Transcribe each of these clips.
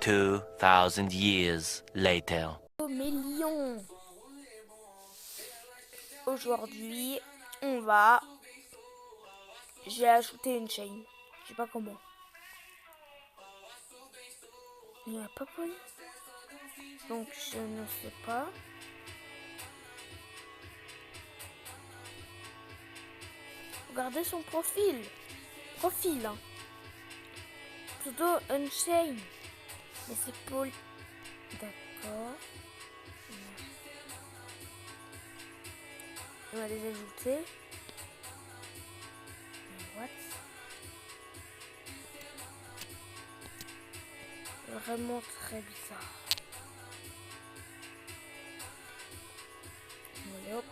2,000 years later. Oh mes lions, aujourd'hui on va... J'ai ajouté une chaîne, je sais pas comment. Il n'y a pas Paul. Donc je ne sais pas. Regardez son profil. Profil. Hein. Plutôt Unchained. Mais c'est Paul. D'accord. On va les ajouter. What? Vraiment très bizarre. Voilà, hop.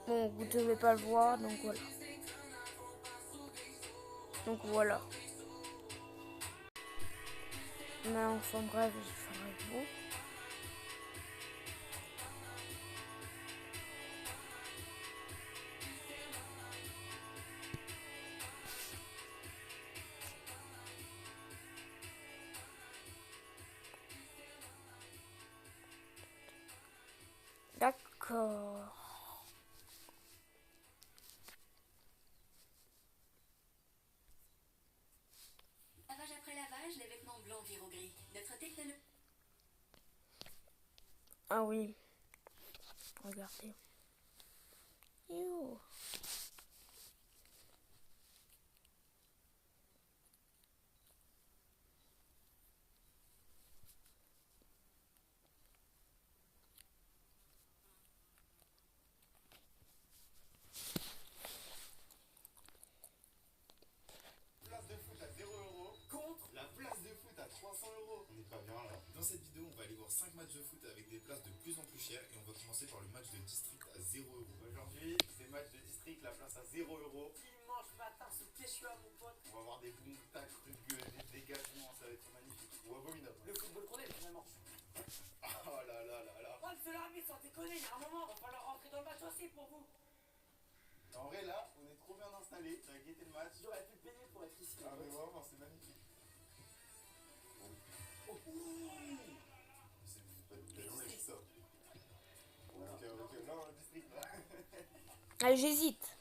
Bon, vous devez pas le voir, donc voilà. Donc voilà. Mais enfin bref, je vais faire avec vous. D'accord. Lavage après lavage, les vêtements blancs virent au gris. Notre technologie. Ah oui. Regardez. Youh. Place de foot à 0 € contre la place de foot à 300 €. On n'est pas bien là. Dans cette vidéo, on va aller voir 5 matchs de foot avec des places de plus en plus chères et on va commencer par le match de district à 0 €. Aujourd'hui, c'est match de district, la place à 0 €. Dimanche matin, sous Quechua, mon pote. On va avoir des bons tacles, rugueux, des dégagements, ça va être magnifique ou abominable. Le football qu'on aime finalement. Oh là là là là. Oh, monsieur l'arbitre, sans déconner, il y a un moment, va falloir rentrer dans le match aussi pour vous. En vrai, là, on est trop bien installé. Ça a guetté le match. J'aurais pu payer pour être ici. Ah, mais vraiment, c'est magnifique. Oh. C'est pas de belle ça. Ok, non, le district là. Ah, j'hésite.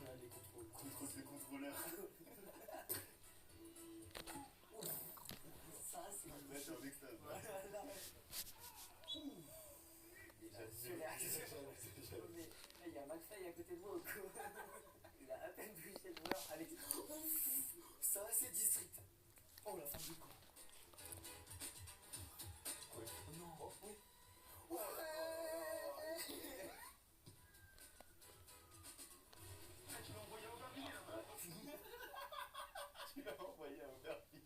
On a des contrôles. Contrôle des contrôleurs. Ça, c'est Là, je suis en extase. Mais il y a McFly à côté de moi au coup. Il a à peine touché le joueur avec. Ça, c'est district. Oh la fin du coup. Non. Oh, oui. Ouais. Tu l'as envoyé à Aubervilliers là-bas. Tu l'as envoyé à Aubervilliers.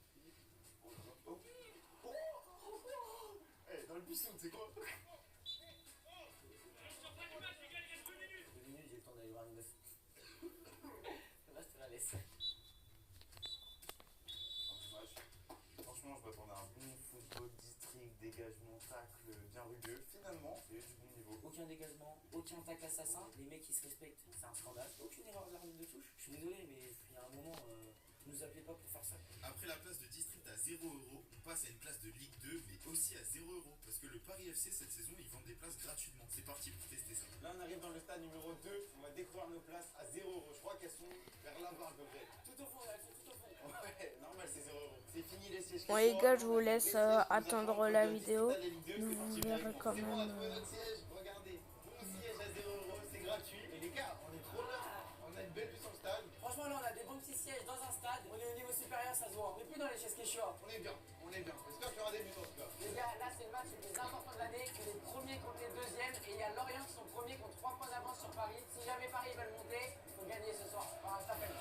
Eh, dans le buisson, tu sais quoi? 2 minutes, j'ai le temps d'aller voir une meuf. Là, je te la laisse. Franchement, je m'attendais à un bon football district, dégagement, tacle, bien rugueux. Finalement, il y a eu du bon niveau. Aucun dégagement, aucun tacle assassin. Les mecs qui se respectent, c'est un scandale. Aucune erreur de l'arbitre de touche. Je suis désolé, mais il y a un moment, nous appelez pas pour faire ça. Après la place de district à 0 €, on passe à une place de Ligue 2, mais aussi à 0 €. Parce que le Paris FC, cette saison, ils vendent des places gratuitement. C'est parti pour tester ça. Là, on arrive dans le stade numéro 2. On va découvrir nos places à 0 €. Je crois qu'elles sont vers là-bas à peu près. Tout au fond, elles sont tout au fond. Ouais, normal, c'est 0 €. C'est fini les sièges. Bon les gars, je vous laisse attendre la vidéo. Vous verrez quand même. Regardez, bon siège à 0 €, c'est gratuit. Et les gars, on est trop là. On a une belle vue sur le stade. Franchement, là, on a des bons petits sièges dans un stade. On est au niveau supérieur, ça se voit. On n'est plus dans les chaises Quechua. On est bien, on est bien. J'espère qu'il y aura des buts en tout cas. Les gars, là, c'est le match le plus important de l'année. C'est les premiers contre les deuxièmes. Et il y a Lorient qui sont premiers contre 3 points d'avance sur Paris. Si jamais Paris veulent monter, il faut gagner ce soir. Enfin, ça s'appelle.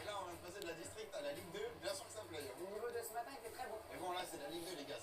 Et là, on vient de passer de la district à la Ligue 2. Bien sûr que ça plaît. Le niveau de ce matin était très bon. Mais bon, là, c'est la Ligue 2, les gars.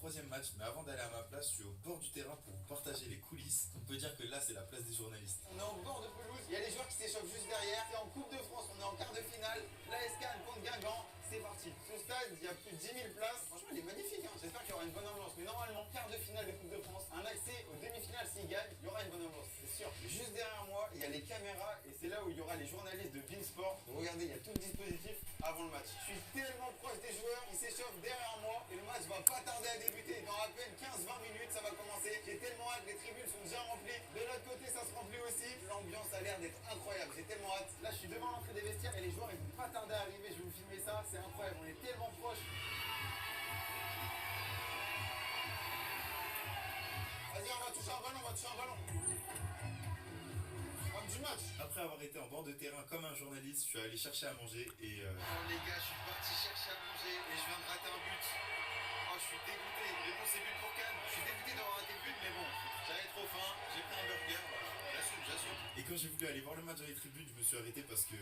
troisième match, mais avant d'aller à ma place, je suis au bord du terrain pour vous partager les coulisses. On peut dire que là, c'est la place des journalistes. On est au bord de pelouse, il y a les joueurs qui s'échauffent juste derrière. C'est en Coupe de France, on est en quart de finale. La SCAN contre Guingamp, c'est parti. Ce stade, il y a plus de 10 000 places. Franchement, il est magnifique, hein. J'espère qu'il y aura une bonne ambiance. Mais normalement, quart de finale de Coupe de France, un accès aux demi-finales s'il gagne, il y aura une bonne ambiance, c'est sûr. Juste derrière moi, il y a les caméras et c'est là où il y aura les journalistes de Beansport. Regardez, il y a tout le dispositif avant le match. Je suis tellement proche des joueurs, ils s'échauffent derrière moi et le match va pas tarder à débuter. Dans à peine 15-20 minutes, ça va commencer. J'ai tellement hâte, les tribunes sont déjà remplies. De l'autre côté, ça se remplit aussi. L'ambiance a l'air d'être incroyable, j'ai tellement hâte. Là, je suis devant l'entrée des vestiaires et les joueurs, ils vont pas tarder à arriver. Je vais vous filmer ça, c'est incroyable, on est tellement proche. Vas-y, on va toucher un ballon, Homme du match. Après avoir été en bord de terrain comme un journaliste, je suis allé chercher à manger et Oh les gars, je suis parti chercher à manger et je viens de rater un but. Oh, je suis dégoûté. Mais bon, c'est but pour Cannes. Je suis dégoûté d'avoir raté le but, mais bon, j'avais trop faim. J'ai pris un burger. Voilà. J'assume. et quand j'ai voulu aller voir le match dans les tribunes, je me suis arrêté parce que